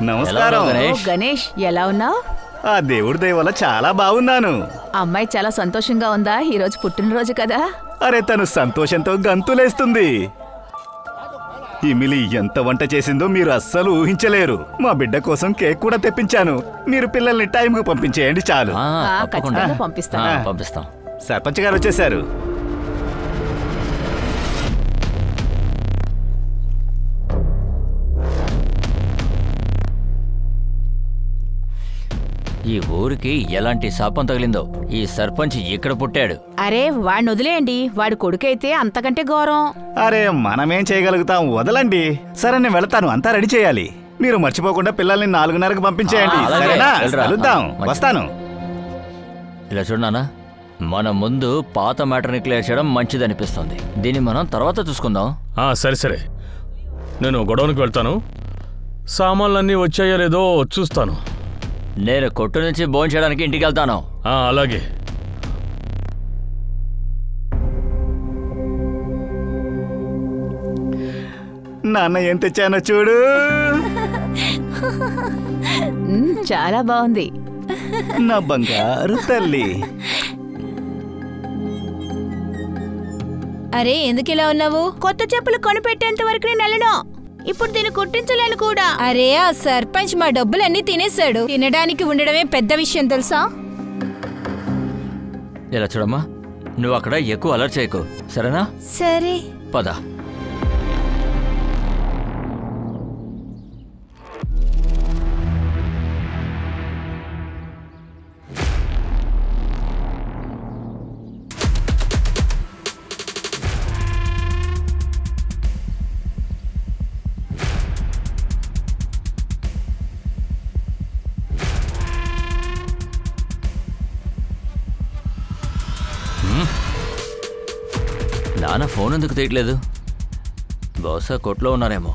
నమస్కారం గణేష్, ఎలా ఉన్నావు? ఆ దేవుడి దయ వల్ల చాలా బాగున్నాను. అమ్మాయి చాలా సంతోషంగా ఉందా? ఈరోజు పుట్టినరోజు కదా. అరే, తను సంతోషంతో గంతులేస్తుంది. ఇమిలి ఎంత వంట చేసిందో మీరు అస్సలు ఊహించలేరు. మా బిడ్డ కోసం కేక్ కూడా తెప్పించాను. మీరు పిల్లల్ని టైంకు పంపించేయండి చాలు. ఖచ్చితంగా పంపిస్తాం. సర్పంచ్ గారు వచ్చేసారు. ఈ ఊరికి ఎలాంటి శాపం తగిలిందో ఈ సర్పంచ్ ఇక్కడ పుట్టాడు. అరే, వాడిని వదిలేయండి. వాడి కొడుకైతే అంతకంటే ఘోరం. అరే, మనమేం చేయగలుగుతాం, వదలండి. సరే, నేను వెళతాను. అంతా రెడీ చేయాలి. మీరు మర్చిపోకుండా పిల్లల్ని 4:30కు పంపించేయండి. వస్తాను. ఇలా చూడనా, మన ముందు పాత మ్యాటర్ని క్లియర్ చేయడం మంచిదనిపిస్తుంది. దీన్ని మనం తర్వాత చూసుకుందాం. సరే, నేను గొడవనికి వెళ్తాను. సామాన్లన్నీ వచ్చాయో లేదో చూస్తాను. నేను కొట్టు నుంచి భోజనం చేయడానికి ఇంటికి వెళ్తాను. అలాగే. నాన్న ఏం తెచ్చానో చూడు. చాలా బాగుంది. నా బంగారు తల్లి. అరే, ఎందుకు ఇలా ఉన్నావు? కొత్త చెప్పులు కొనిపెట్టేంత వరకు నేను వెళ్ళను. ఇప్పుడు దీన్ని కుట్టించలేను కూడా. అరే, ఆ సర్పంచ్ మా డబ్బులన్నీ తినేశాడు. తినడానికి ఉండడమే పెద్ద విషయం తెలుసా? ఇలా చూడమ్మా, నువ్వు అక్కడ ఎక్కువ అలర్ట్ చేయకు, సరేనా? సరే, పద. నాన్న ఫోన్ ఎందుకు తీయట్లేదు? బహుశా కొట్లో ఉన్నారేమో.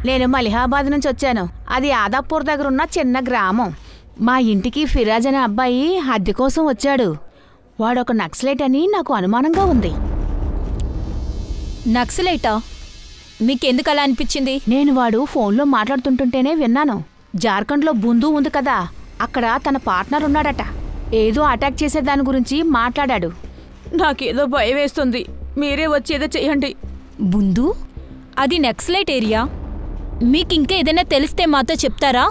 నేను మలిహాబాద్ నుంచి వచ్చాను. అది ఆదాపూర్ దగ్గర ఉన్న చిన్న గ్రామం. మా ఇంటికి ఫిరాజ్ అనే అబ్బాయి అద్దె కోసం వచ్చాడు. వాడొక నక్సలైట్ అని నాకు అనుమానంగా ఉంది. నక్సలైటా? మీకెందుకు అలా అనిపించింది? నేను వాడు ఫోన్లో మాట్లాడుతుంటుంటేనే విన్నాను. జార్ఖండ్లో బుందు ఉంది కదా, అక్కడ తన పార్ట్నర్ ఉన్నాడట. ఏదో అటాక్ చేసే దాని గురించి మాట్లాడాడు. నాకేదో భయం వేస్తుంది. మీరే వచ్చేదో చెయ్యండి. బుందు? అది నక్సలైట్ ఏరియా. మీకింకా ఏదైనా తెలిస్తే మాతో చెప్తారా?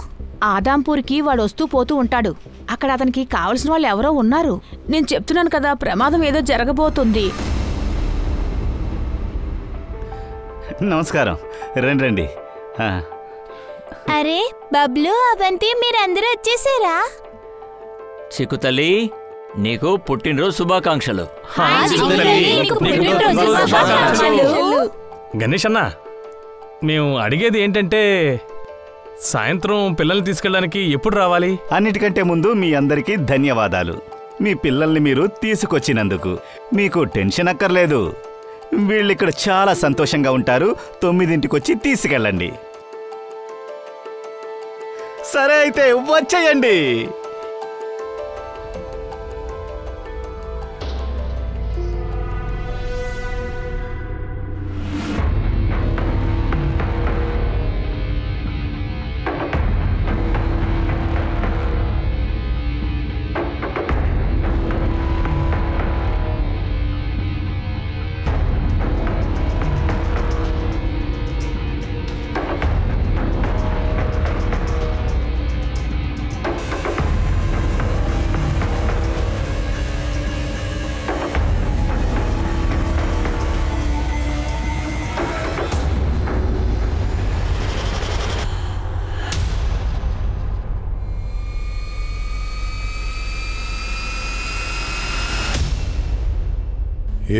ఆదాంపూర్కి వాడు వస్తూ పోతూ ఉంటాడు. అక్కడ అతనికి కావలసిన వాళ్ళు ఎవరో ఉన్నారు. నేను చెప్తున్నాను కదా, ప్రమాదం ఏదో జరగబోతుంది. నమస్కారం. రండి. అరే బబ్లు, అవంతి, మీరందరూ వచ్చేసారా? చిక్కు తల్లి, నీకు పుట్టినరోజు శుభాకాంక్షలు. గణేష్ అన్నా, మేము అడిగేది ఏంటంటే, సాయంత్రం పిల్లల్ని తీసుకెళ్ళడానికి ఎప్పుడు రావాలి? అన్నిటికంటే ముందు మీ అందరికీ ధన్యవాదాలు. మీ పిల్లల్ని మీరు తీసుకొచ్చినందుకు. మీకు టెన్షన్ అక్కర్లేదు. వీళ్ళిక్కడ చాలా సంతోషంగా ఉంటారు. 9ంటికొచ్చి తీసుకెళ్ళండి. సరే అయితే వచ్చేయండి.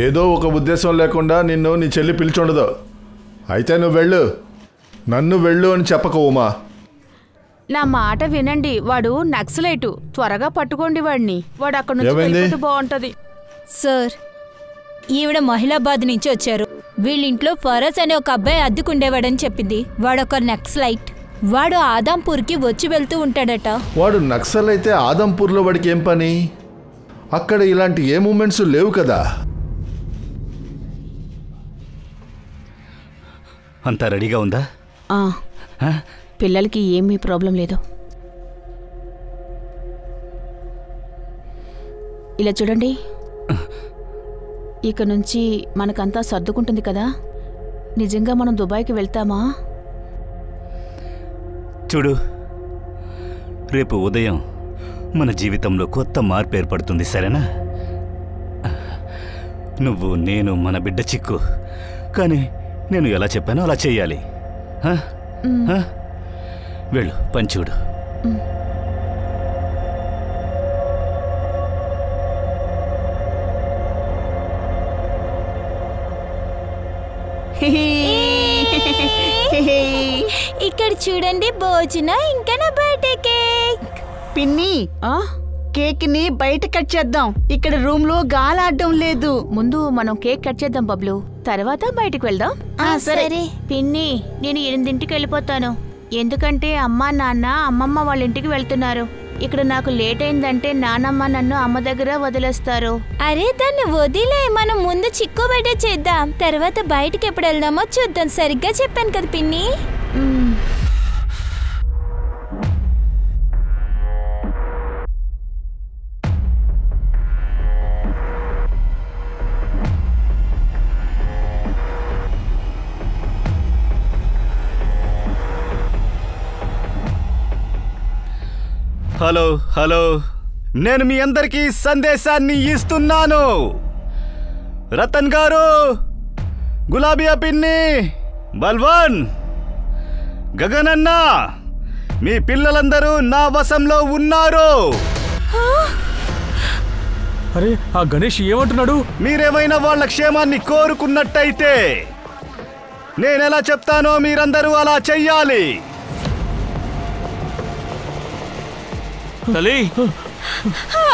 ఏదో ఒక ఉద్దేశం లేకుండా నిన్ను నీ చెల్లి పిలిచుండదు. అయితే నువ్వు వెళ్ళు. నన్ను వెళ్ళు అని చెప్పకు ఉమా. నా మాట వినండి, వాడు నక్సలైటు. త్వరగా పట్టుకోండి వాడిని. వాడు అక్కడ నుంచి వెళ్ళిపోతే బాగుంటది. సార్, ఈవిడ మహిళాబాద్ నుంచి వచ్చారు. వీళ్ళింట్లో ఫరజ్ అనే ఒక అబ్బాయి అద్దెకుండేవాడని చెప్పింది. వాడొక నక్సలైట్. వాడు ఆదాంపూర్కి వచ్చి వెళ్తూ ఉంటాడట. వాడు నక్సల్ అయితే ఆదంపూర్లో వాడికి ఏం పని? అక్కడ ఇలాంటి ఏ మూమెంట్స్ లేవు కదా. అంతా రెడీగా ఉందా? పిల్లలకి ఏమీ ప్రాబ్లం లేదు. ఇలా చూడండి, ఇక నుంచి మనకంతా సర్దుకుంటుంది కదా. నిజంగా మనం దుబాయ్కి వెళ్తామా? చూడు, రేపు ఉదయం మన జీవితంలో కొత్త మార్పు ఏర్పడుతుంది, సరేనా? నువ్వు, నేను, మన బిడ్డ చిక్కు. కానీ నేను ఎలా చెప్పానో అలా చెయ్యాలి. వెళ్ళు, పని చూడు. ఇక్కడ చూడండి, భోజనం ఇంకా నా బర్త్డే కేక్. పిన్ని, కేక్ ని బయట కట్ చేద్దాం. ఇక్కడ రూమ్ లో గాలాడడం లేదు. ముందు మనం కేక్ కట్ చేద్దాం బబ్లు, తర్వాత బయటకు వెళ్దాం. సరే పిన్ని, నేను 8ంటికి వెళ్ళిపోతాను. ఎందుకంటే అమ్మా నాన్న అమ్మమ్మ వాళ్ళ ఇంటికి వెళ్తున్నారు. ఇక్కడ నాకు లేట్ అయిందంటే నానమ్మ నన్ను అమ్మ దగ్గర వదిలేస్తారు. అరే, దాన్ని వదిలే. మనం ముందు చిక్కు బర్త్డే చేద్దాం, తర్వాత బయటికి ఎప్పుడు వెళ్దామో చూద్దాం. సరిగ్గా చెప్పాను కదా పిన్ని. హలో హలో, నేను మీ అందరికీ సందేశాన్ని ఇస్తున్నాను. రతన్ గారు, గులాబియా పిన్ని, బల్వన్, గగన్ అన్న, మీ పిల్లలందరూ నా వశంలో ఉన్నారు. అరే, ఆ గణేష్ ఏమంటున్నాడు? మీరేమైనా వాళ్ళ క్షేమాన్ని కోరుకున్నట్టయితే నేనెలా చెప్తానో మీరందరూ అలా చెయ్యాలి. తల్లి,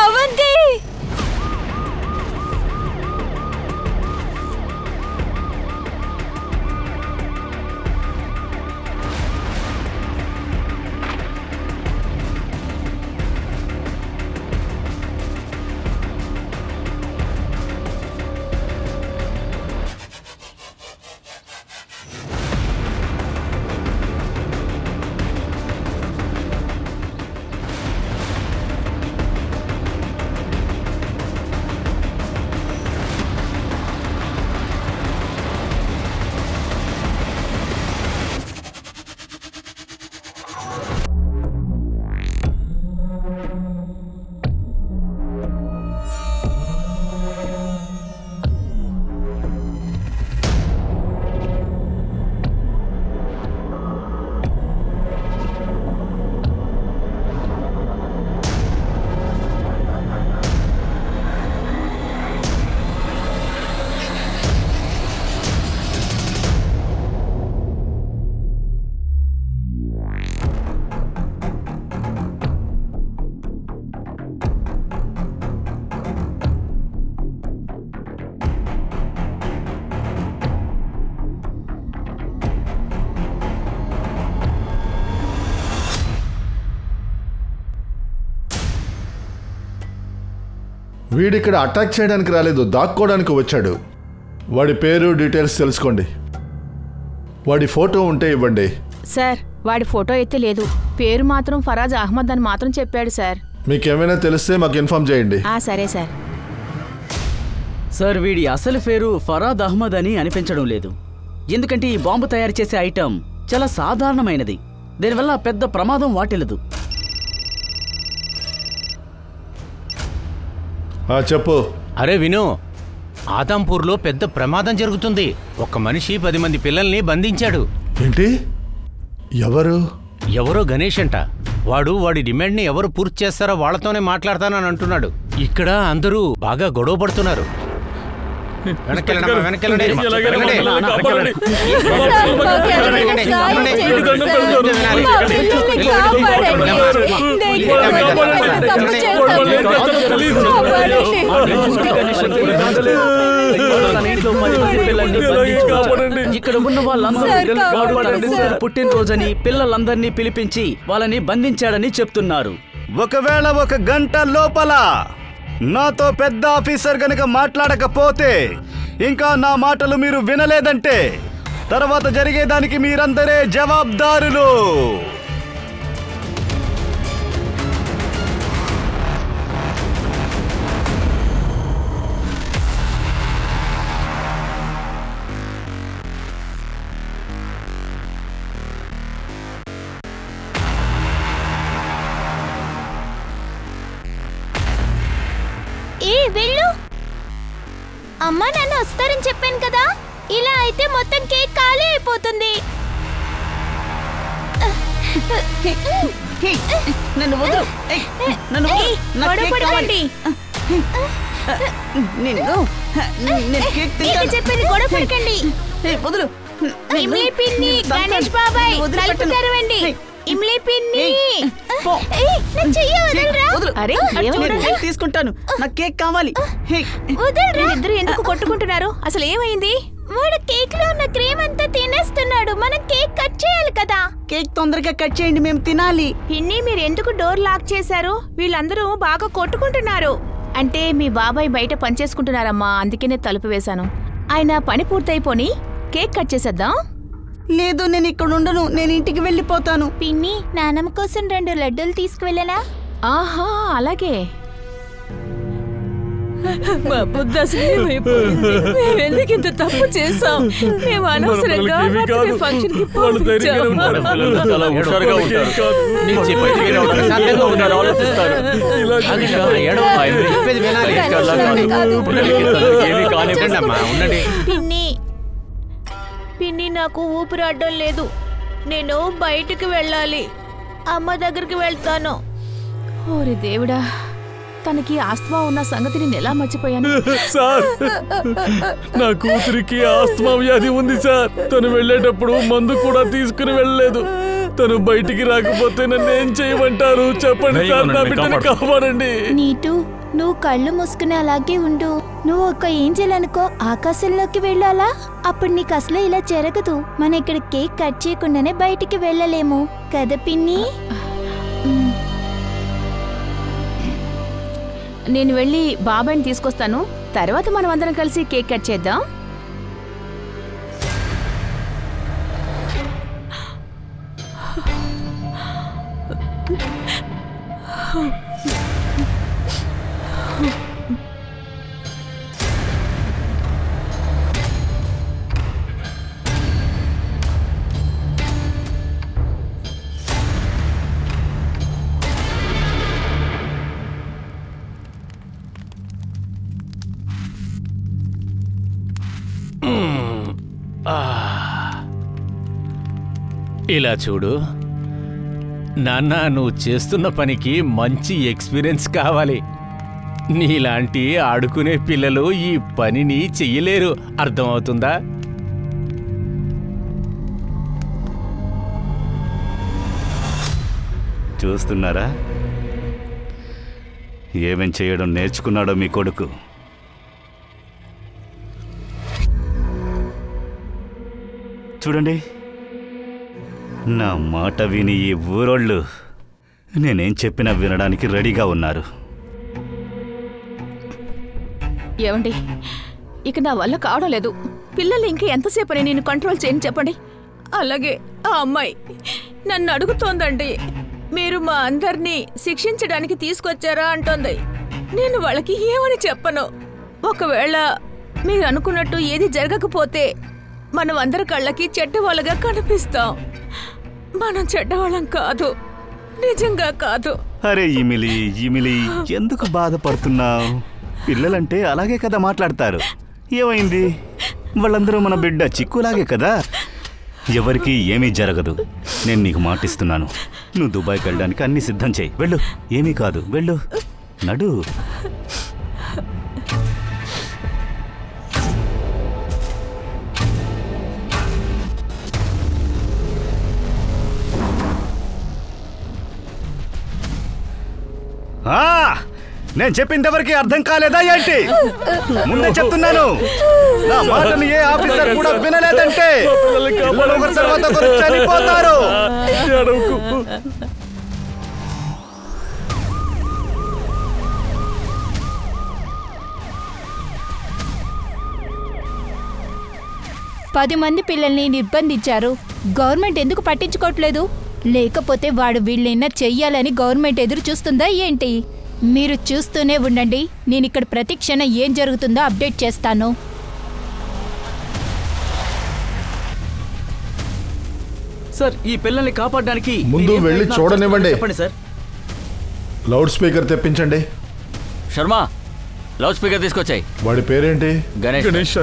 అవంతి, వీడిక్కడ అటాక్ చేయడానికి రాలేదు, దాక్కోవడానికి వచ్చాడు. వాడి పేరు డీటెయిల్స్ తెలుసుకోండి. వాడి ఫోటో ఉంటే ఇవ్వండి. సార్, వాడి ఫోటో అయితే లేదు. పేరు మాత్రం ఫరాజ్ అహ్మద్ అని మాత్రం చెప్పాడు సార్. మీకేమైనా తెలిస్తే మాకు ఇన్ఫార్మ్ చేయండి. సరే సార్. సార్, వీడి అసలు పేరు ఫరాద్ అహ్మద్ అని అనిపించడం లేదు. ఎందుకంటే ఈ బాంబు తయారు చేసే ఐటెం చాలా సాధారణమైనది. దీనివల్ల పెద్ద ప్రమాదం వాటిల్లదు. చెప్పు. అరే విను, ఆదాంపూర్లో పెద్ద ప్రమాదం జరుగుతుంది. ఒక మనిషి 10 మంది పిల్లల్ని బంధించాడు. ఏంటి? ఎవరో గణేష్ అంట. వాడి డిమాండ్ని ఎవరు పూర్తి చేస్తారో వాళ్ళతోనే మాట్లాడతానని అంటున్నాడు. ఇక్కడ అందరూ బాగా గొడవ పడుతున్నారు. వెనక్కి వెళ్ళండి అమ్మా, వెనక్కి వెళ్ళండి. ఎలాగైనా వెళ్ళండి. పిల్లల్ని కాపాడండి. ఇక్కడ ఉన్న వాళ్ళందరూ పుట్టినరోజని పిల్లలందరినీ పిలిపించి వాళ్ళని బంధించాడని చెప్తున్నారు. ఒకవేళ 1 గంట లోపల నాతో పెద్ద ఆఫీసర్ గనుక మాట్లాడకపోతే, ఇంకా నా మాటలు మీరు వినలేదంటే తర్వాత జరిగేదానికి మీరందరే జవాబుదారులు. వెళ్ళు. అమ్మా నాన్న వస్తారని చెప్పాను కదా, ఇలా అయితే మొత్తం కేక్ ఖాళీ అయిపోతుంది. నన్ను వదలు. నన్ను వదలు. నా కేక్ కావాలి. నేను కేక్ తింటాను. చెప్పేది గొడవ పడకండి. వదులు. ఇమ్లీ పిన్ని, గణేష్ బాబాయ్ తలుపు తెరవండి. ఇమ్లీ పిన్ని, నా చెయ్యి వదలరా. అరే నేను కేక్ తీసుకుంటాను. నాకు కేక్ కావాలి. వదలరా. ఇద్దరు ఎందుకు కొట్టుకుంటున్నారు? అసలు ఏమైంది? వాడు కేక్ లో ఉన్న క్రీమ్ అంతా తినేస్తున్నాడు. మనం కేక్ కట్ చేయాలి కదా. కేక్ తొందరగా కట్ చేయండి, మేము తినాలి. పిన్ని, మీరు ఎందుకు డోర్ లాక్ చేశారు? వీళ్ళందరూ బాగా కొట్టుకుంటున్నారు. అంటే మీ బాబాయ్ బయట పనిచేసుకుంటున్నారమ్మా, అందుకనే తలుపు వేశాను. ఆయన పని పూర్తయిపోని కేక్ కట్ చేసేద్దాం. లేదు, నేను ఇక్కడ ఉండను. నేను ఇంటికి వెళ్ళిపోతాను. పిన్ని, నానమ్మ కోసం 2 లడ్డూలు తీసుకువెళ్ళనా? ఆహా, అలాగే. మా బుద్ధి అసలు ఏమైపోయింది? మేము ఎందుకు ఇంత తప్పు చేసాం? మేము అనవసరంగా ఫంక్షన్ కి చాలా హుషారుగా ఉంటారు. నేను చెప్పేది వినండి, ప్రశాంతంగా ఉన్నారు, ఆలోచిస్తారు. చెప్పేది వినాలి. ఏమీ కానివ్వండి అమ్మా, ఉండండి. పిన్ని, పిన్ని నాకు ఊపిరాడడం లేదు. నేను బయటికి వెళ్ళాలి. అమ్మ దగ్గరికి వెళ్తాను. ఓరి దేవుడా, తనకి ఆస్తమా ఉన్న సంగతి నేను ఎలా మర్చిపోయాను? సార్, నా కూతురికి ఆస్తమా వ్యాధి ఉంది సార్. తను వెళ్ళేటప్పుడు మందు కూడా తీసుకుని వెళ్ళలేదు. తను బయటికి రాకపోతే నన్ను ఏం చేయమంటారు? చెప్పండి సార్, నా బిడ్డని కాపాడండి. నీటు, నువ్వు కళ్ళు మూసుకుని అలాగే ఉండు. నువ్వు ఒక ఏంజెల్ అనుకో, ఆకాశంలోకి వెళ్ళాలా? అప్పుడు నీకు అసలు ఇలా జరగదు. మనం ఇక్కడ కేక్ కట్ చేయకుండానే బయటికి వెళ్ళలేము కదా పిన్ని? నేను వెళ్ళి బాబాయ్ని తీసుకొస్తాను. తర్వాత మనం అందరం కలిసి కేక్ కట్ చేద్దాం. ఇలా చూడు నాన్న, నువ్వు చేస్తున్న పనికి మంచి ఎక్స్పీరియన్స్ కావాలి. నీలాంటి ఆడుకునే పిల్లలు ఈ పనిని చెయ్యలేరు, అర్థమవుతుందా? చూస్తున్నారా ఏమేం చేయడం నేర్చుకున్నాడో మీ కొడుకు. చూడండి, నా మాట విని ఈ ఊరోళ్ళు నేనేం చెప్పినా వినడానికి రెడీగా ఉన్నారు. ఏమండి, ఇక నా వల్ల కావడం లేదు. పిల్లలు ఇంకా ఎంతసేపని నేను కంట్రోల్ చేయని చెప్పండి. అలాగే ఆ అమ్మాయి నన్ను అడుగుతోందండి, మీరు మా అందరినీ శిక్షించడానికి తీసుకొచ్చారా అంటోంది. నేను వాళ్ళకి ఏమని చెప్పను? ఒకవేళ మీరు అనుకున్నట్టు ఏది జరగకపోతే మనం అందరి కళ్ళకి చెడ్డవాళ్ళగా కనిపిస్తాం. మనం చెడ్డవాళ్ళం కాదు, నిజంగా కాదు. అరే ఇమిలి, ఎందుకు బాధపడుతున్నావు? పిల్లలంటే అలాగే కదా మాట్లాడతారు. ఏమైంది? వాళ్ళందరూ మన బిడ్డ చిక్కులాగే కదా. ఎవరికి ఏమీ జరగదు. నేను నీకు మాటిస్తున్నాను. నువ్వు దుబాయ్కి వెళ్ళడానికి అన్ని సిద్ధం చేయి. వెళ్ళు, ఏమీ కాదు, వెళ్ళు, నడు. నేను చెప్పింది ఎవరికి అర్థం కాలేదా ఏంటి? ముందే చెప్తున్నాను, నా మాటను ఏ ఆఫీసర్ కూడా వినలేదంటే ఒకరి తర్వాత ఒకరు చనిపోతారు. పది మంది పిల్లల్ని నిర్బంధించారు. గవర్నమెంట్ ఎందుకు పట్టించుకోవట్లేదు? లేకపోతే వాడు వీళ్ళైనా చెయ్యాలని గవర్నమెంట్ ఎదురు చూస్తుందా ఏంటి? మీరు చూస్తూనే ఉండండి, నేను ఇక్కడ ప్రతి క్షణం ఏం జరుగుతుందో అప్డేట్ చేస్తాను. సార్, ఈ పిల్లల్ని కాపాడడానికి ముందు వెళ్ళి చూడనివ్వండి. చెప్పండి సార్. లౌడ్ స్పీకర్ తెప్పించండి. శర్మ, లౌడ్ స్పీకర్ తీసుకొచ్చాయి. వాడి పేరేంటి? గణేష్.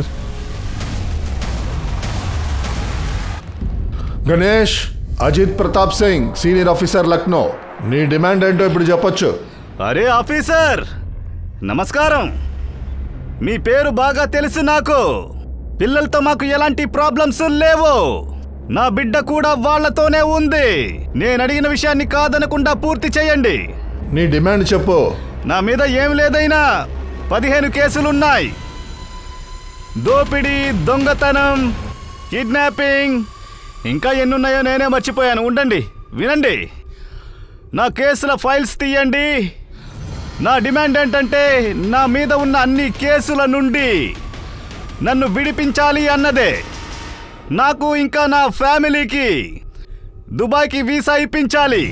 Ganesh, Ajit Pratap Singh, senior officer, Lucknow. నీ డిమాండ్ ఏంటో ఇప్పుడు చెప్పొచ్చు. అరే ఆఫీసర్, నమస్కారం. మీ పేరు బాగా తెలుసు నాకు. పిల్లలతో మాకు ఎలాంటి ప్రాబ్లమ్స్ లేవు. నా బిడ్డ కూడా వాళ్లతోనే ఉంది. నేను అడిగిన విషయాన్ని కాదనకుండా పూర్తి చేయండి. నీ డిమాండ్ చెప్పు. నా మీద ఏం లేదైనా 15 కేసులున్నాయి. దోపిడీ, దొంగతనం, కిడ్నాపింగ్, ఇంకా ఎన్నున్నాయో నేనే మర్చిపోయాను. ఉండండి, వినండి. నా కేసుల ఫైల్స్ తీయండి. నా డిమాండ్ ఏంటంటే నా మీద ఉన్న అన్ని కేసుల నుండి నన్ను విడిపించాలి అన్నదే. నాకు ఇంకా నా ఫ్యామిలీకి దుబాయ్కి వీసా ఇప్పించాలి.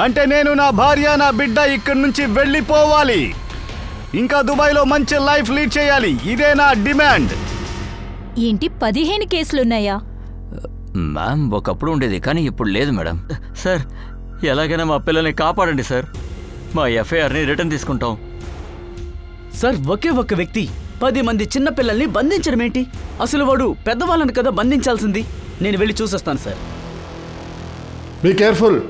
అంటే నేను, నా భార్య, నా బిడ్డ ఇక్కడి నుంచి వెళ్ళిపోవాలి. ఇంకా దుబాయ్లో మంచి లైఫ్ లీడ్ చేయాలి. ఇదే నా డిమాండ్. ఏంటి 15 కేసులున్నాయా? మ్యామ్, ఒకప్పుడు ఉండేది కానీ ఇప్పుడు లేదు మేడం. సార్, ఎలాగైనా మా పిల్లల్ని కాపాడండి సార్. మా ఎఫ్ఐఆర్ని రిటర్న్ తీసుకుంటాం. సార్, ఒకే ఒక్క వ్యక్తి 10 మంది చిన్న పిల్లల్ని బంధించడం ఏంటి? అసలు వాడు పెద్దవాళ్ళని కదా బంధించాల్సింది. నేను వెళ్ళి చూసొస్తాను సార్. Be careful.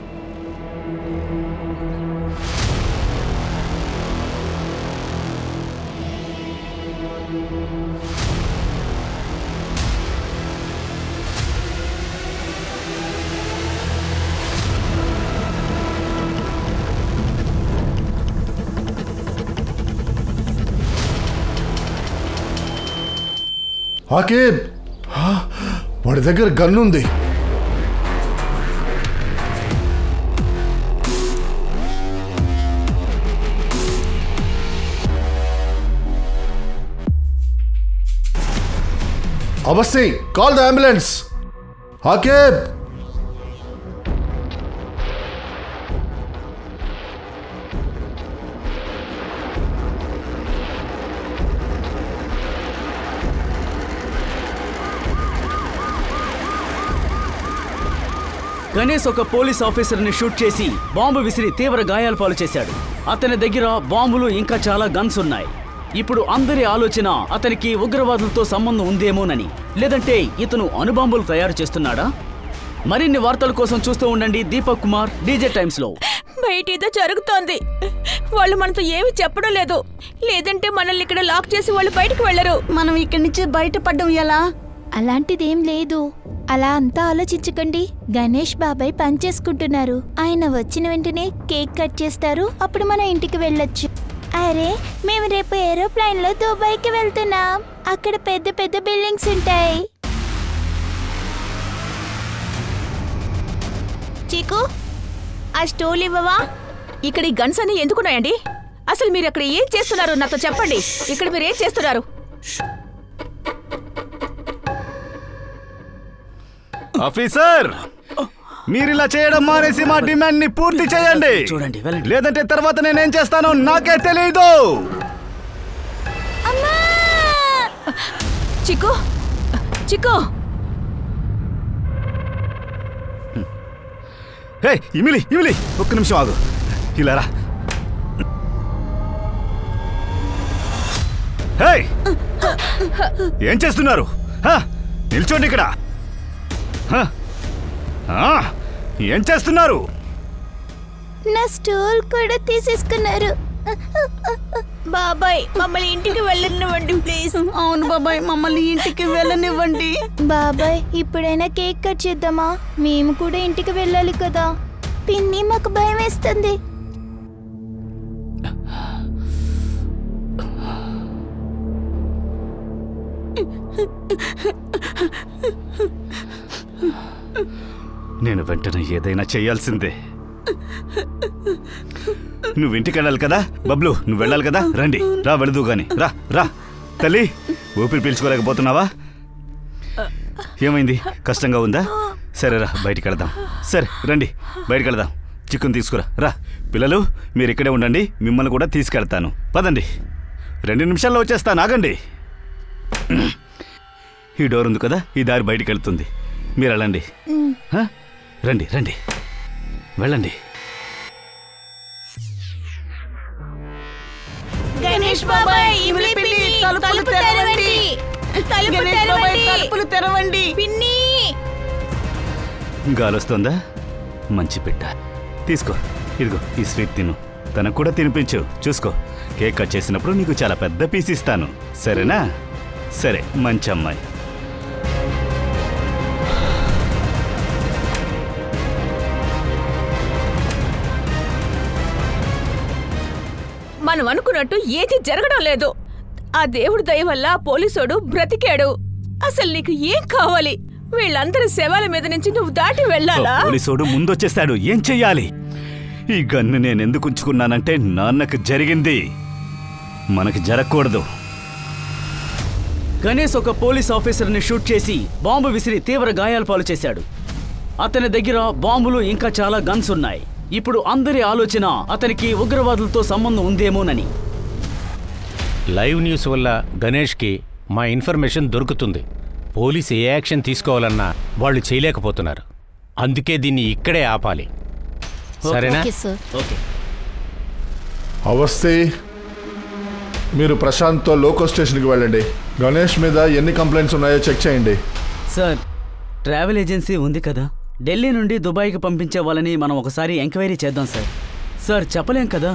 ఆకేబ్, వాడి దగ్గర గన్నుంది. అవశ్య call the ambulance. Aqib, Ganesh ఒక పోలీస్ ఆఫీసర్ని షూట్ చేసి బాంబు విసిరి తీవ్ర గాయాల పాలు చేశాడు. అతని దగ్గర బాంబులు ఇంకా చాలా గన్స్ ఉన్నాయి. ఇప్పుడు అందరి ఆలోచన అతనికి ఉగ్రవాదులతో సంబంధం ఉందేమోనని, లేదంటే ఇతను అణుబాంబులు తయారు చేస్తున్నాడా? మరిన్ని వార్తల కోసం చూస్తూ ఉండండి దీపక్ కుమార్ డీజే టైమ్స్ లో. బయట ఏదో జరుగుతోంది. వాళ్ళు మనతో ఏమి చెప్పడం లేదు. లేదంటే మనల్ని ఇక్కడ లాక్ చేసి వాళ్ళు బయటకు వెళ్లరు. మనం ఇక్కడి నుంచి బయటపడ్డం ఎలా? అలాంటిదేం లేదు. అలా అంతా ఆలోచించకండి. గణేష్ బాబాయ్ పని చేసుకుంటున్నారు. ఆయన వచ్చిన వెంటనే కేక్ కట్ చేస్తారు. అప్పుడు మనం ఇంటికి వెళ్ళొచ్చు. అరే, మేము రేపు ఏరోప్లేన్ లో దుబాయ్కి వెళ్తున్నాం. అక్కడ పెద్ద పెద్ద బిల్డింగ్స్ ఉంటాయి. చీకు, ఆ స్టోల్ ఇవ్వవా? ఇక్కడ ఈ గన్స్ అన్ని ఎందుకున్నాయండి? అసలు మీరు అక్కడ ఏం చేస్తున్నారు నాతో చెప్పండి. ఇక్కడ మీరు ఏం చేస్తున్నారు? ఆఫీసర్, మీరిలా చేయడం మానేసి మా డిమాండ్ ని పూర్తి చేయండి. చూడండి, లేదంటే తర్వాత నేనేం చేస్తానో నాకే తెలియదు. చిక్కు, చిక్కు. హే ఇమిలి, ఇమిలి, ఒక్క నిమిషం ఆగు. ఇలా రా. హే, ఏం చేస్తున్నారు? నిల్చోండి ఇక్కడ. ఏం చేస్తున్నారు? నా స్టూల్ కూడా తీసేసుకున్నారు. బాబాయ్, మమ్మల్ని ఇంటికి వెళ్ళనివ్వండి ప్లీజ్. అవును బాబాయ్, మమ్మల్ని ఇంటికి వెళ్ళనివ్వండి. బాబాయ్, ఇప్పుడైనా కేక్ కట్ చేద్దామా? మేము కూడా ఇంటికి వెళ్ళాలి కదా. పిన్ని, మాకు భయం వేస్తుంది. నేను వెంటనే ఏదైనా చేయాల్సిందే. నువ్వు ఇంటికి వెళ్ళాలి కదా బబ్లు, నువ్వు వెళ్ళాలి కదా. రండి, రా వెళదు గాని. రా రా తల్లి, ఊపిరి పీల్చుకోలేకపోతున్నావా? ఏమైంది, కష్టంగా ఉందా? సరే రా, బయటికి వెళదాం. సరే రండి, బయటికి వెళదాం. చికెన్ తీసుకురా. రా పిల్లలు, మీరు ఇక్కడే ఉండండి, మిమ్మల్ని కూడా తీసుకెళ్తాను. పదండి, 2 నిమిషాల్లో వచ్చేస్తాను, ఆగండి. ఈ డోర్ ఉంది కదా, ఈ దారి బయటికి వెళ్తుంది. మీరు వెళ్ళండి. రండి రండి, వెళ్ళండి. గణేష్ బాబాయ్, ఇమ్లి పిన్ని, తలుపులు తెరవండి. గణేష్ బాబాయ్, తలుపులు తెరవండి. పిన్ని, గాలొస్తుందా? మంచి పిట్ట. తీసుకో, ఇదిగో ఈ స్వీట్ తిను. తనకు కూడా తినిపించు. చూసుకో, కేక్ కట్ చేసినప్పుడు నీకు చాలా పెద్ద పీస్ ఇస్తాను, సరేనా? సరే, మంచి అమ్మాయి. మనం అనుకున్నట్టు ఏది జరగడం లేదు. ఆ దేవుడి దయ వల్ల పోలీసోడు బ్రతికాడు. అసలు నీకు ఏం కావాలి? వీళ్ళందరి శవాల మీద నుంచి నువ్వు దాటి వెళ్ళాలా? పోలీసోడు ముందొచ్చేస్తాడు, ఏం చెయ్యాలి? ఈ గన్ను నేనెందుకు ఉంచుకున్నానంటే నాన్నకు జరిగింది మనకి జరగకూడదు. గణేష్ ఒక పోలీస్ ఆఫీసర్ని షూట్ చేసి బాంబు విసిరి తీవ్ర గాయాల పాలు చేశాడు. అతని దగ్గర బాంబులు ఇంకా చాలా గన్స్ ఉన్నాయి. ఇప్పుడు అందరి ఆలోచన అతనికి ఉగ్రవాదులతో సంబంధం ఉందేమోనని. లైవ్ న్యూస్ వల్ల గణేష్కి మా ఇన్ఫర్మేషన్ దొరుకుతుంది. పోలీసు ఏ యాక్షన్ తీసుకోవాలన్నా వాళ్ళు చేయలేకపోతున్నారు. అందుకే దీన్ని ఇక్కడే ఆపాలి, సరేనా? ఓకే. అవస్థే, మీరు ప్రశాంత్తో లోకో స్టేషన్కి వెళ్ళండి. గణేష్ మీద ఎన్ని కంప్లైంట్స్ ఉన్నాయో చెక్ చేయండి. సార్, ట్రావెల్ ఏజెన్సీ ఉంది కదా, ఢిల్లీ నుండి దుబాయ్కి పంపించే వాళ్ళని మనం ఒకసారి ఎంక్వైరీ చేద్దాం సార్. సార్, చెప్పలేం కదా,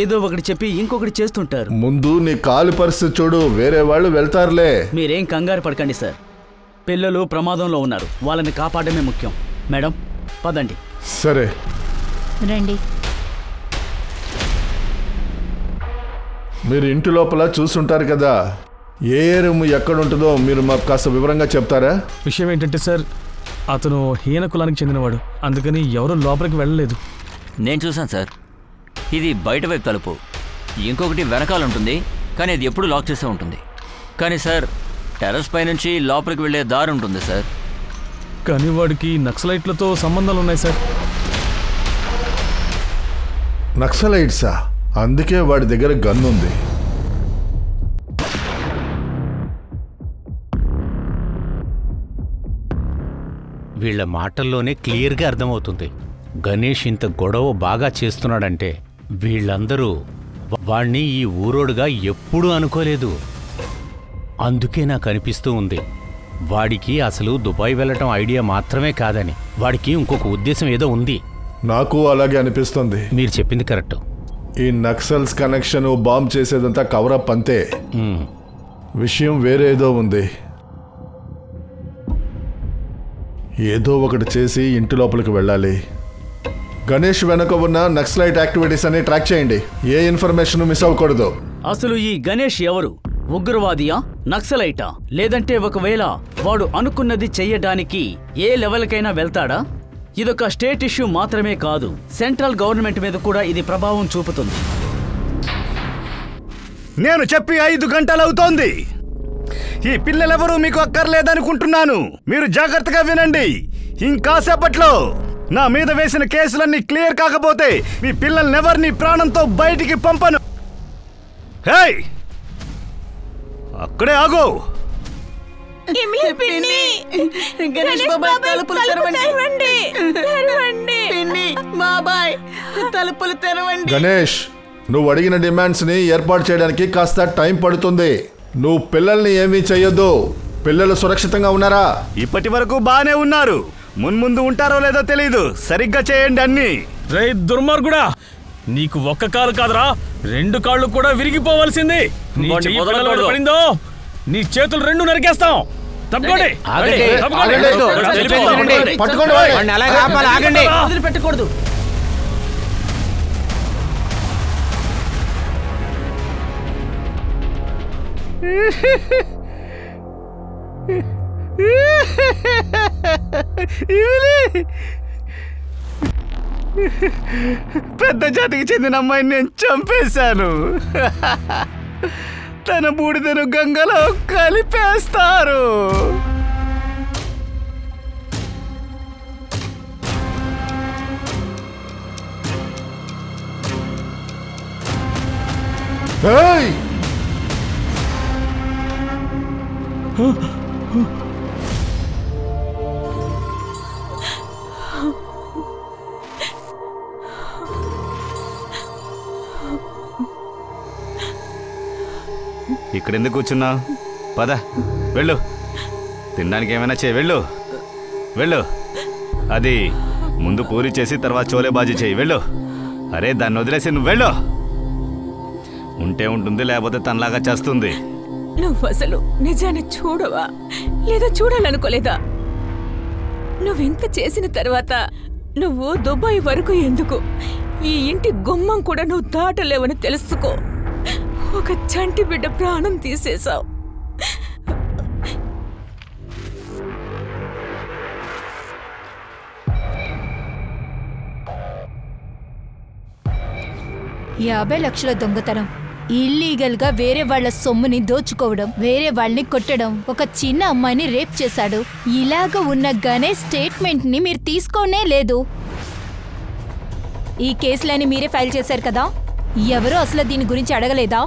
ఏదో ఒకటి చెప్పి ఇంకొకటి చేస్తుంటారు. ముందు నీ కాలు పరిస్థితి చూడు, వేరే వాళ్ళు వెళ్తారులే. మీరేం కంగారు పడకండి సార్. పిల్లలు ప్రమాదంలో ఉన్నారు, వాళ్ళని కాపాడమే ముఖ్యం. మేడం, పదండి. సరే రండి. మీరు ఇంటి లోపల చూస్తుంటారు కదా, ఏ రూమ్ ఎక్కడుంటుందో మీరు మాకు కాస్త వివరంగా చెప్తారా? విషయం ఏంటంటే సార్, అతను హీన కులానికి చెందినవాడు, అందుకని ఎవరు లోపలికి వెళ్ళలేదు. నేను చూసాను సార్, ఇది బయట వైపు తలుపు, ఇంకొకటి వెనకాల ఉంటుంది, కానీ అది ఎప్పుడు లాక్ చేసే ఉంటుంది. కానీ సార్, టెర్రస్ పై నుంచి లోపలికి వెళ్ళే దారి ఉంటుంది సార్. కానీ వాడికి నక్సలైట్లతో సంబంధాలు ఉన్నాయి సార్. నక్సలైట్సా? అందుకే వాడి దగ్గర గన్ ఉంది. వీళ్ళ మాటల్లోనే క్లియర్గా అర్థమవుతుంది, గణేష్ ఇంత గొడవ బాగా చేస్తున్నాడంటే వీళ్ళందరూ వాణ్ణి ఈ ఊరోడుగా ఎప్పుడూ అనుకోలేదు. అందుకే నాకు అనిపిస్తూ ఉంది, వాడికి అసలు దుబాయ్ వెళ్ళటం ఐడియా మాత్రమే కాదని, వాడికి ఇంకొక ఉద్దేశం ఏదో ఉంది. నాకు అలాగే అనిపిస్తుంది. మీరు చెప్పింది కరెక్ట్. ఈ నక్సల్స్ కనెక్షన్, బాంబ్ చేసేదంతా కవరప్ అంతే. విషయం వేరేదో ఉంది. ఏదో ఒకటి చేసి ఇంటి లోపలికి వెళ్ళాలి. గణేష్ వెనక ఉన్న నక్సలైట్ యాక్టివిటీస్ అన్ని ట్రాక్ చేయండి, ఏ ఇన్ఫర్మేషన్ మిస్ అవ్వకూడదు. అసలు ఈ గణేష్ ఎవరు? ఉగ్రవాదియా, నక్సలైటా, లేదంటే ఒకవేళ వాడు అనుకున్నది చెయ్యడానికి ఏ లెవెల్కైనా వెళ్తాడా? ఇదొక స్టేట్ ఇష్యూ మాత్రమే కాదు, సెంట్రల్ గవర్నమెంట్ మీద కూడా ఇది ప్రభావం చూపుతుంది. నేను చెప్పి 5 గంటలవుతోంది. ఈ పిల్లలెవరూ మీకు అక్కర్లేదనుకుంటున్నాను. మీరు జాగ్రత్తగా వినండి. ఇంకాసేపట్లో నా మీద వేసిన కేసులన్నీ క్లియర్ కాకపోతే మీ పిల్లల్నెవరిని ప్రాణంతో బయటికి పంపను. హేయ్, అక్కడే ఆగు. గణేష్ బాబాయ్, తలుపులు తెరవండి. పిన్ని, బాబాయ్, తలుపులు తెరవండి. గణేష్, నువ్వు అడిగిన డిమాండ్స్ ని ఏర్పాటు చేయడానికి కాస్త టైం పడుతుంది. నువ్వు పిల్లల్ని ఏమీ చెయ్యొద్దు. పిల్లలు సురక్షితంగా ఉన్నారా? ఇప్పటి వరకు బానే ఉన్నారు, మున్ముందు ఉంటారో లేదో తెలీదు. సరిగ్గా చేయండి అన్ని. రే దుర్మార్గుడా, నీకు ఒక్క కాలు కాదురా, 2 కాళ్ళు కూడా విరిగిపోవాల్సింది. నీ చెయ్యి పిల్లల పడిందో నీ చేతులు 2 నరికేస్తాం. తప్పకోండి. వదిలిపెట్టకూడదు. పెద్ద జాతికి చెందిన అమ్మాయిని నేను చంపేశాను. తన బూడిదను గంగలో కలిపేస్తారు. ఇక్కడెందుకు కూర్చున్నావు? పద వెళ్ళు, తినడానికి ఏమైనా చేయి. వెళ్ళు వెళ్ళు. అది ముందు పూరి చేసి తర్వాత చోలే బాజీ చేయి. వెళ్ళు. అరే దాన్ని వదిలేసి నువ్వు వెళ్ళు. ఉంటే ఉంటుంది, లేకపోతే తనలాగా చేస్తుంది. నువ్వు అసలు నిజాన్ని చూడవా లేదా చూడాలనుకోలేదా? నువ్వింత చేసిన తర్వాత నువ్వు దుబాయ్ వరకు ఎందుకు? ఈ ఇంటి గుమ్మం కూడా నువ్వు దాటలేవని తెలుసుకో. ఒక చంటి బిడ్డ ప్రాణం తీసేశావు. యాభై లక్షల దొంగతనం, ఇల్లీగల్ గా వేరే వాళ్ల సొమ్ముని దోచుకోవడం, వేరే వాళ్ళని కొట్టడం, ఒక చిన్న అమ్మాయిని రేప్ చేశాడు. ఇలాగ ఉన్న గణేష్ స్టేట్మెంట్ ని మీరు తీసుకోనే లేదు. ఈ కేసులని మీరే ఫైల్ చేశారు కదా, ఎవరూ అసలు దీని గురించి అడగలేదా?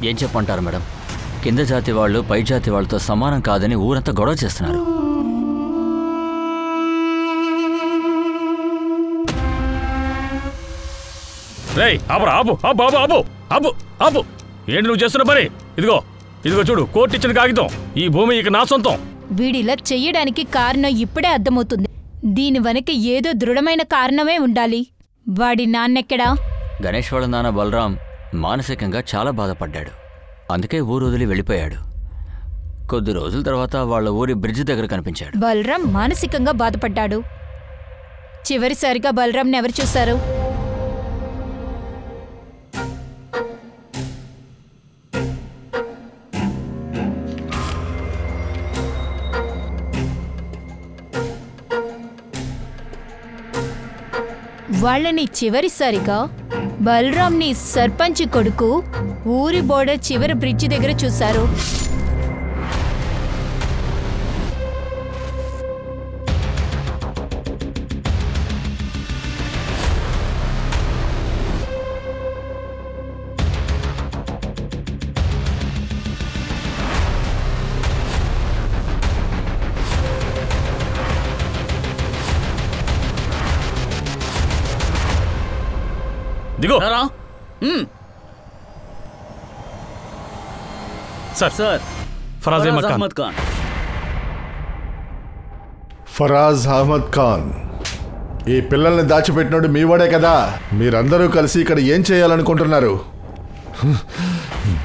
ఏం చెప్పంటారు మేడం? కింద జాతి వాళ్ళు పై జాతి వాళ్ళతో సమానం కాదని ఊరంతా గొడవ చేస్తున్నారు. ఏంటి నువ్వు చేస్తున్న పని? ఇదిగో ఇదిగో చూడు, కోర్టు ఇచ్చిన కాగితం. ఈ భూమి ఇక నా సొంతం. వీడిలా చెయ్యడానికి కారణం ఇప్పుడే అర్థమవుతుంది. దీని వెనక ఏదో దృఢమైన కారణమే ఉండాలి. వాడి నాన్నెక్కడా? గణేష్ వాళ్ళ నాన్న బలరాం మానసికంగా చాలా బాధపడ్డాడు. అందుకే ఊరు వదిలి వెళ్ళిపోయాడు. కొద్ది రోజుల తర్వాత వాళ్ళ ఊరి బ్రిడ్జ్ దగ్గర కనిపించాడు. బలరాం మానసికంగా బాధపడ్డాడు. చివరిసారిగా బలరాంని ఎవరు చూశారు? వాళ్ళని చివరిసారిగా బలరాంని సర్పంచ్ కొడుకు ఊరి బోర్డర్ చివరి బ్రిడ్జి దగ్గర చూశారు. దిగో సార్. ఫరాజ్ అహ్మద్ ఖాన్. ఫరాజ్ అహ్మద్ ఖాన్, ఈ పిల్లల్ని దాచిపెట్టినోడు మీవాడే కదా. మీరందరూ కలిసి ఇక్కడ ఏం చేయాలనుకుంటున్నారు?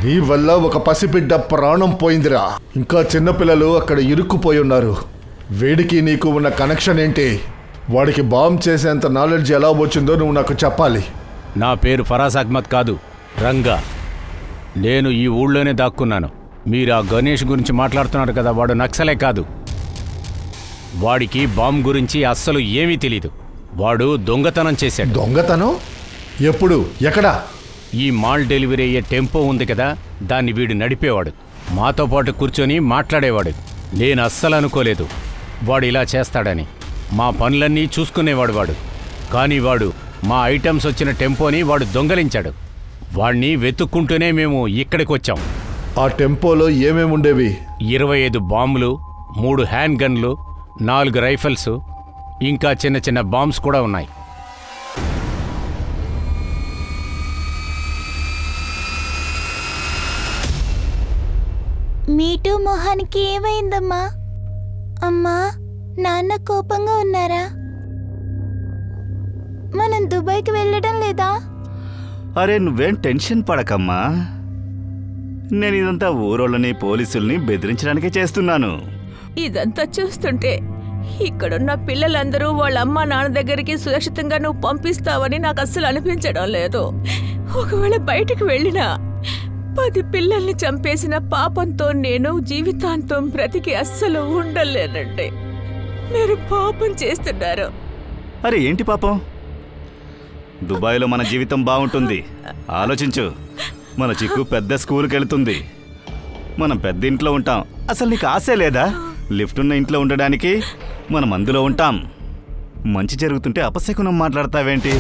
నీ వల్ల ఒక పసిబిడ్డ ప్రాణం పోయిందిరా. ఇంకా చిన్నపిల్లలు అక్కడ ఇరుక్కుపోయి ఉన్నారు. వీడికి నీకు ఉన్న కనెక్షన్ ఏంటి? వాడికి బాంబ్ చేసేంత నాలెడ్జ్ ఎలా వచ్చిందో నువ్వు నాకు చెప్పాలి. నా పేరు ఫరాజ్ అహ్మద్ కాదు, రంగా. నేను ఈ ఊళ్ళోనే దాక్కున్నాను. మీరు ఆ గణేష్ గురించి మాట్లాడుతున్నారు కదా, వాడు నక్సలే కాదు. వాడికి బాంబ్ గురించి అస్సలు ఏమీ తెలీదు. వాడు దొంగతనం చేశాడు. దొంగతనం? ఎప్పుడు? ఎక్కడా? ఈ మాల్ డెలివరీ అయ్యే టెంపో ఉంది కదా, దాన్ని వీడు నడిపేవాడు. మాతో పాటు కూర్చొని మాట్లాడేవాడు. నేను అస్సలు అనుకోలేదు వాడు ఇలా చేస్తాడని. మా పనులన్నీ చూసుకునేవాడు వాడు. కానీ వాడు మా ఐటమ్స్ వచ్చిన టెంపోని వాడు దొంగలించాడు. వాణ్ణి వెతుక్కుంటూనే మేము ఇక్కడికి వచ్చాం. ఆ టెంపోలో ఏమేమి ఉండేవి? 25 బాంబులు, 3 హ్యాండ్ గన్లు, 4 రైఫల్స్, ఇంకా చిన్న చిన్న బాంబ్స్ కూడా ఉన్నాయి. మీటూ మొహానికి ఏమైందమ్మా? అమ్మా, నాన్న కోపంగా ఉన్నారా? మనం దుబాయ్కి వెళ్ళడం లేదా? అరే నువ్వేం టెన్షన్ పడకమ్మా. నేను ఇదంతా ఊరోళ్ళని పోలీసుల్ని బెదిరించడానికే చేస్తున్నాను. ఇదంతా చూస్తుంటే ఇక్కడున్న పిల్లలందరూ వాళ్ళ అమ్మ నాన్న దగ్గరికి సురక్షితంగా నువ్వు పంపిస్తావని నాకు అస్సలు అనిపించడం లేదు. ఒకవేళ బయటకు వెళ్ళినా 10 పిల్లల్ని చంపేసిన పాపంతో నేను జీవితాంతం బ్రతికి అస్సలు ఉండలేనండి. మీరు పాపం చేస్తున్నారు. అరే ఏంటి పాపం? దుబాయ్లో మన జీవితం బాగుంటుంది. ఆలోచించు, మన చిక్కు పెద్ద స్కూల్కి వెళుతుంది, మనం పెద్ద ఇంట్లో ఉంటాం. అసలు నీకు ఆశే లేదా లిఫ్ట్ ఉన్న ఇంట్లో ఉండడానికి? మనం అందులో ఉంటాం. మంచి జరుగుతుంటే అపశకునం మాట్లాడతావేంటి?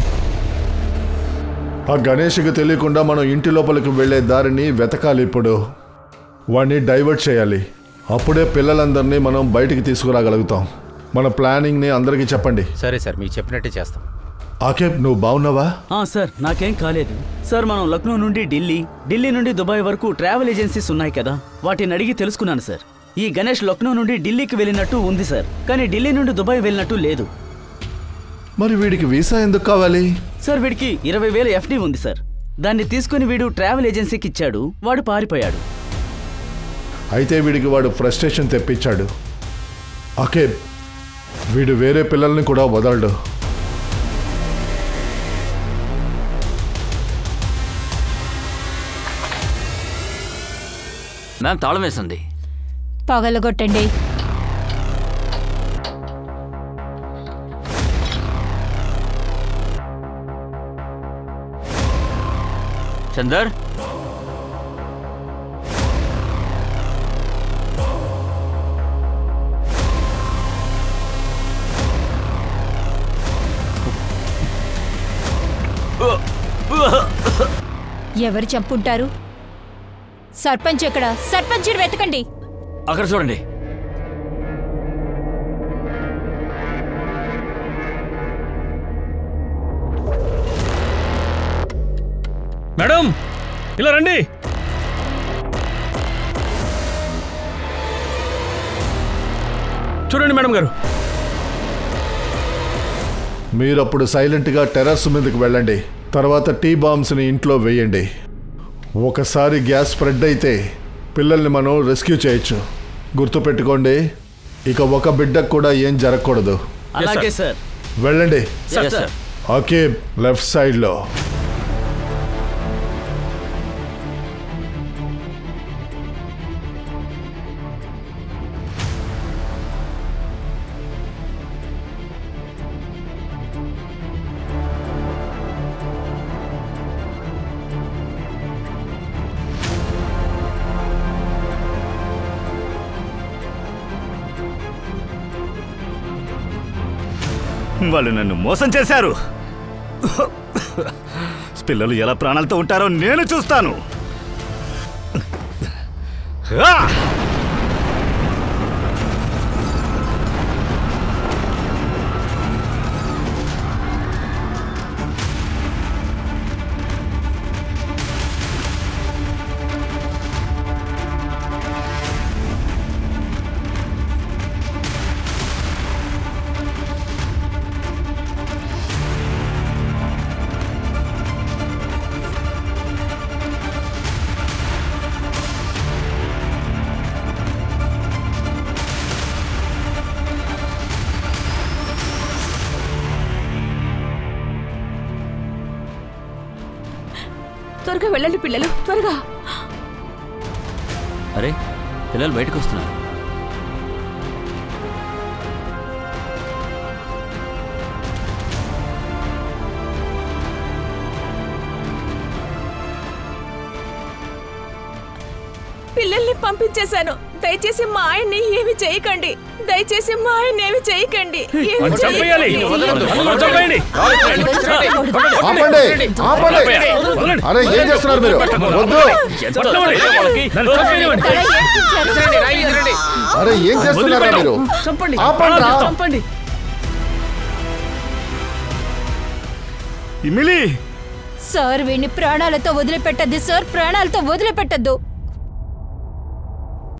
ఆ గణేష్కి తెలియకుండా మనం ఇంటి లోపలికి వెళ్ళే దారిని వెతకాలి. ఇప్పుడు వాడిని డైవర్ట్ చేయాలి. అప్పుడే పిల్లలందరినీ మనం బయటికి తీసుకురాగలుగుతాం. మన ప్లానింగ్ని అందరికీ చెప్పండి. సరే సార్, మీకు చెప్పినట్టే చేస్తాం. ఆకేబ్, నువ్వు బాగున్నావా? సార్, నాకేం కాలేదు సార్. మనం లక్నో నుండి ఢిల్లీ నుండి దుబాయ్ వరకు ట్రావెల్ ఏజెన్సీస్ ఉన్నాయి కదా, వాటిని అడిగి తెలుసుకున్నాను సార్. ఈ గణేష్ లక్నో నుండి ఢిల్లీకి వెళ్ళినట్టు ఉంది సార్, కానీ ఢిల్లీ నుండి దుబాయ్ వెళ్ళినట్టు లేదు. మరి వీడికి వీసా ఎందుకు కావాలి? సార్, వీడికి 20,000 FD ఉంది సార్. దాన్ని తీసుకుని వీడు ట్రావెల్ ఏజెన్సీకి ఇచ్చాడు. వాడు పారిపోయాడు. అయితే వీడికి వాడు ఫ్రస్ట్రేషన్ తెప్పించాడు. ఆకేబ్, వీడు వేరే పిల్లల్ని కూడా వదలడు. మ్యామ్, తాళం వేసింది. పగలగొట్టండి. చందర్, ఎవరు చంపుంటారు? సర్పంచ్ ఎక్కడ? సర్పంచ్ వెతకండి. అక్కడ చూడండి. మేడం, ఇలా రండి. చూడండి మేడం గారు. మీరప్పుడు సైలెంట్గా టెర్రస్ మీదకి వెళ్ళండి. తర్వాత టీ బాంబ్స్ని ఇంట్లో వేయండి. ఒకసారి గ్యాస్ స్ప్రెడ్ అయితే పిల్లల్ని మనం రెస్క్యూ చేయొచ్చు. గుర్తుపెట్టుకోండి, ఇక ఒక బిడ్డకు కూడా ఏం జరగకూడదు. అలాగే సార్. వెళ్ళండి. సార్. ఓకే, లెఫ్ట్ సైడ్లో. వాళ్ళు నన్ను మోసం చేశారు. పిల్లలు ఎలా ప్రాణాలతో ఉంటారో నేను చూస్తాను. త్వరగా వెళ్ళండి పిల్లలు, త్వరగా. అరే, పిల్లలు బయటకు వస్తున్నారు. పిల్లల్ని పంపించేశాను. దయచేసి మా ఆయన్ని ఏమి చేయకండి. దయచేసి మా ఆయన్ని ఏమి చేయకండి. అరే, ఏం చేస్తున్నారు మీరు? వద్దు. అరే, ఏం చేస్తున్నారా మీరు? చంపండి. ఇమిలి, సార్, వీడిని ప్రాణాలతో వదిలిపెట్టద్దు సార్, ప్రాణాలతో వదిలిపెట్టద్దు.